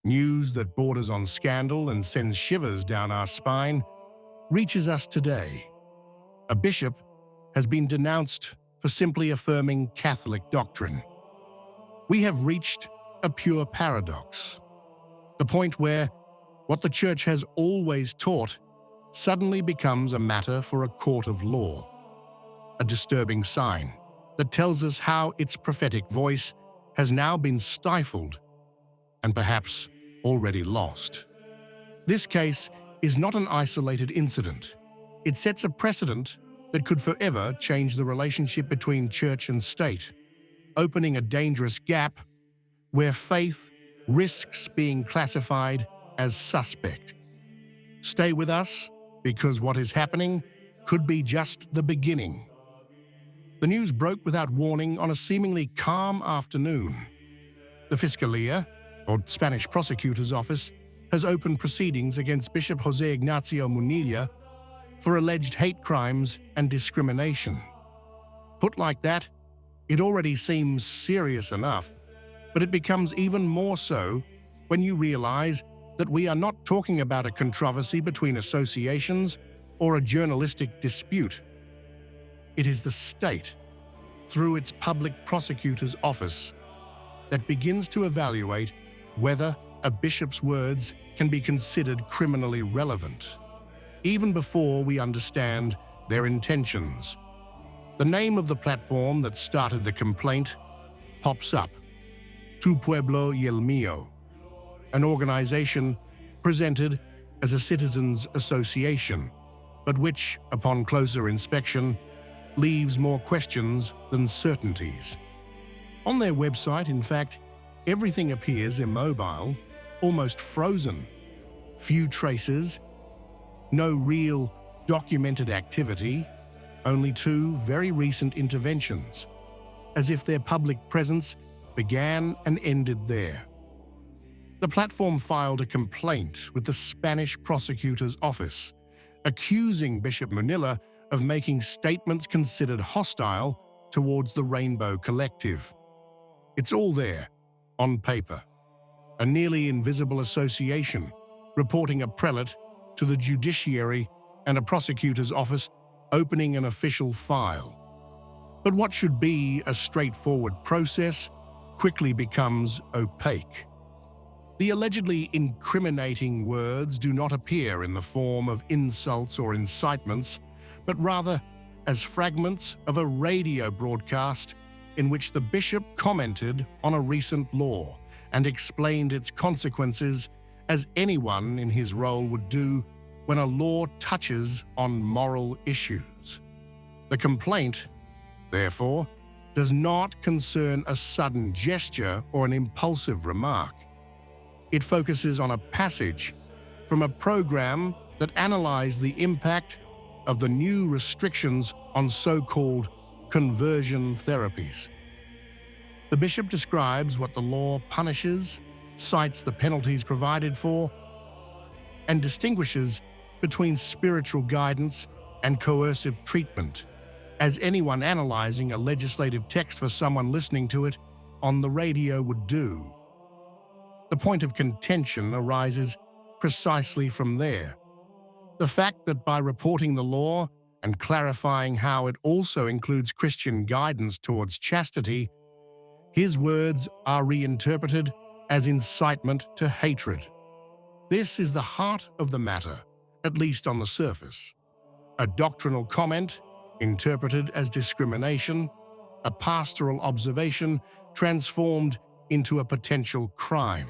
News that borders on scandal and sends shivers down our spine reaches us today. A bishop has been denounced for simply affirming Catholic doctrine. We have reached a pure paradox, the point where what the Church has always taught suddenly becomes a matter for a court of law, a disturbing sign that tells us how its prophetic voice has now been stifled and perhaps already lost. This case is not an isolated incident. It sets a precedent that could forever change the relationship between church and state, opening a dangerous gap where faith risks being classified as suspect. Stay with us, because what is happening could be just the beginning. The news broke without warning on a seemingly calm afternoon. The Fiscalia, or Spanish prosecutor's office, has opened proceedings against Bishop José Ignacio Munilla for alleged hate crimes and discrimination. Put like that, it already seems serious enough, but it becomes even more so when you realize that we are not talking about a controversy between associations or a journalistic dispute. It is the state, through its public prosecutor's office, that begins to evaluate whether a bishop's words can be considered criminally relevant, even before we understand their intentions. The name of the platform that started the complaint pops up: Tu Pueblo y el Mío, an organization presented as a citizens' association, but which, upon closer inspection, leaves more questions than certainties. On their website, in fact, everything appears immobile, almost frozen. Few traces, no real documented activity, only two very recent interventions, as if their public presence began and ended there. The platform filed a complaint with the Spanish prosecutor's office, accusing Bishop Munilla of making statements considered hostile towards the Rainbow Collective. It's all there, on paper. A nearly invisible association reporting a prelate to the judiciary and a prosecutor's office opening an official file. But what should be a straightforward process quickly becomes opaque. The allegedly incriminating words do not appear in the form of insults or incitements, but rather as fragments of a radio broadcast in which the bishop commented on a recent law and explained its consequences as anyone in his role would do when a law touches on moral issues. The complaint, therefore, does not concern a sudden gesture or an impulsive remark. It focuses on a passage from a program that analyzed the impact of the new restrictions on so-called conversion therapies. The bishop describes what the law punishes, cites the penalties provided for, and distinguishes between spiritual guidance and coercive treatment, as anyone analyzing a legislative text for someone listening to it on the radio would do. The point of contention arises precisely from there. The fact that by reporting the law and clarifying how it also includes Christian guidance towards chastity, his words are reinterpreted as incitement to hatred. This is the heart of the matter, at least on the surface. A doctrinal comment interpreted as discrimination, a pastoral observation transformed into a potential crime.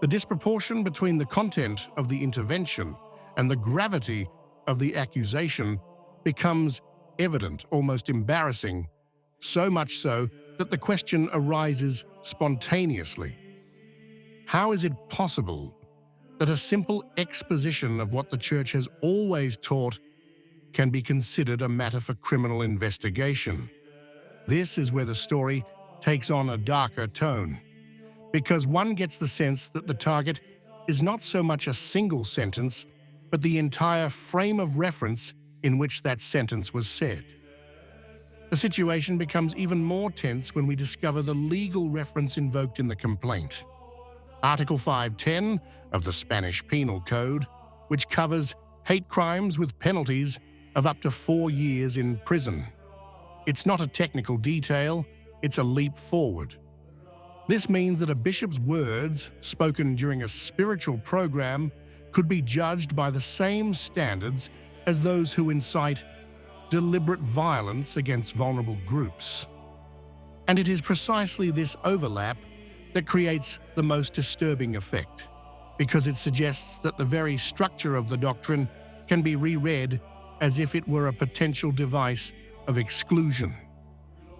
The disproportion between the content of the intervention and the gravity of the accusation becomes evident, almost embarrassing, so much so that the question arises spontaneously. How is it possible that a simple exposition of what the Church has always taught can be considered a matter for criminal investigation? This is where the story takes on a darker tone, because one gets the sense that the target is not so much a single sentence, but the entire frame of reference in which that sentence was said. The situation becomes even more tense when we discover the legal reference invoked in the complaint. Article 510 of the Spanish Penal Code, which covers hate crimes with penalties of up to 4 years in prison. It's not a technical detail, it's a leap forward. This means that a bishop's words, spoken during a spiritual program, could be judged by the same standards as those who incite deliberate violence against vulnerable groups. And it is precisely this overlap that creates the most disturbing effect, because it suggests that the very structure of the doctrine can be reread as if it were a potential device of exclusion.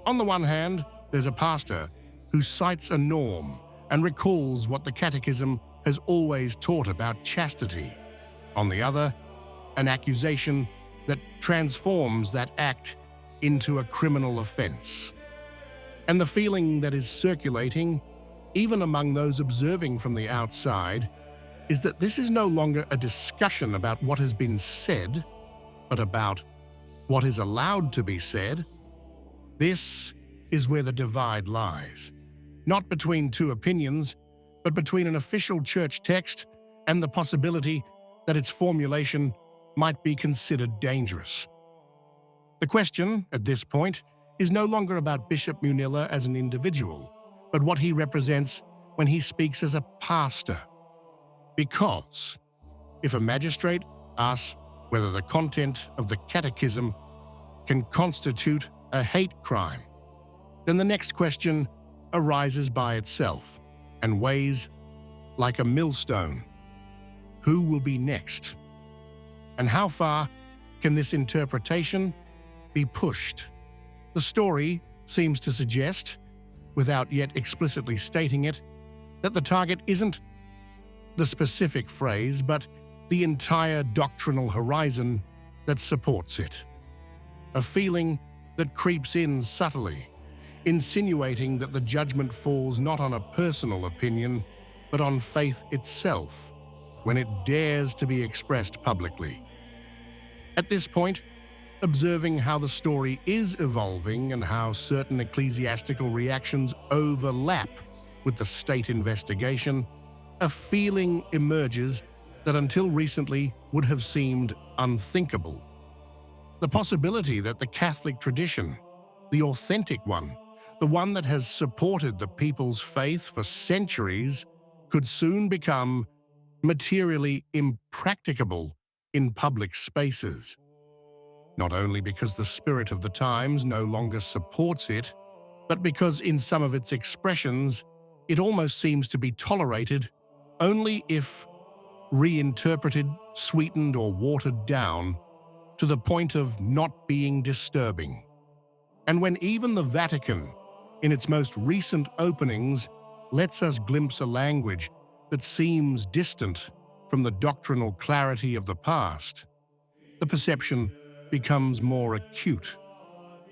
On the one hand, there's a pastor who cites a norm and recalls what the Catechism has always taught about chastity. On the other, an accusation that transforms that act into a criminal offense. And the feeling that is circulating, even among those observing from the outside, is that this is no longer a discussion about what has been said, but about what is allowed to be said. This is where the divide lies, not between two opinions, but between an official church text and the possibility that its formulation might be considered dangerous. The question, at this point, is no longer about Bishop Munilla as an individual, but what he represents when he speaks as a pastor. Because if a magistrate asks whether the content of the Catechism can constitute a hate crime, then the next question arises by itself and weighs like a millstone. Who will be next? And how far can this interpretation be pushed? The story seems to suggest, without yet explicitly stating it, that the target isn't the specific phrase, but the entire doctrinal horizon that supports it. A feeling that creeps in subtly, insinuating that the judgment falls not on a personal opinion, but on faith itself, when it dares to be expressed publicly. At this point, observing how the story is evolving and how certain ecclesiastical reactions overlap with the state investigation, a feeling emerges that until recently would have seemed unthinkable. The possibility that the Catholic tradition, the authentic one, the one that has supported the people's faith for centuries, could soon become materially impracticable in public spaces. Not only because the spirit of the times no longer supports it, but because in some of its expressions, it almost seems to be tolerated only if reinterpreted, sweetened, or watered down to the point of not being disturbing. And when even the Vatican, in its most recent openings, lets us glimpse a language that seems distant from the doctrinal clarity of the past, the perception becomes more acute.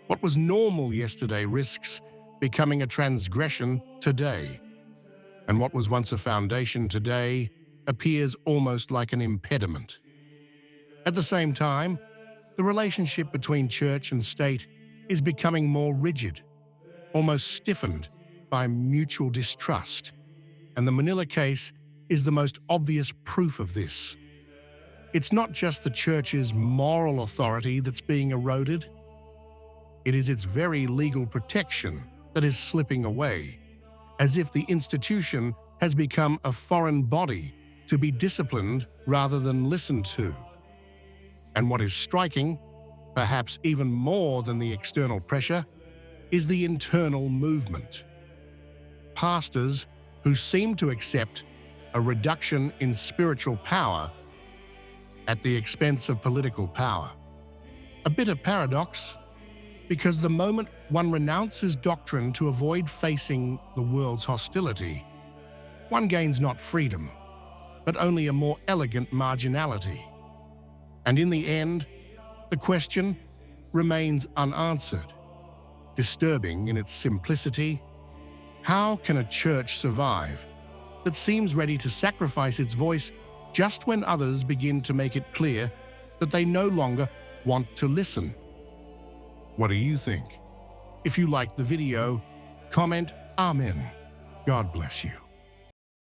What was normal yesterday risks becoming a transgression today, and what was once a foundation today appears almost like an impediment. At the same time, the relationship between church and state is becoming more rigid, almost stiffened by mutual distrust, and the Munilla case is the most obvious proof of this. It's not just the church's moral authority that's being eroded. It is its very legal protection that is slipping away, as if the institution has become a foreign body to be disciplined rather than listened to. And what is striking, perhaps even more than the external pressure, is the internal movement. Pastors who seem to accept a reduction in spiritual power at the expense of political power. A bitter paradox, because the moment one renounces doctrine to avoid facing the world's hostility, one gains not freedom, but only a more elegant marginality. And in the end, the question remains unanswered. Disturbing in its simplicity, how can a church survive that seems ready to sacrifice its voice just when others begin to make it clear that they no longer want to listen? What do you think? If you liked the video, comment Amen. God bless you.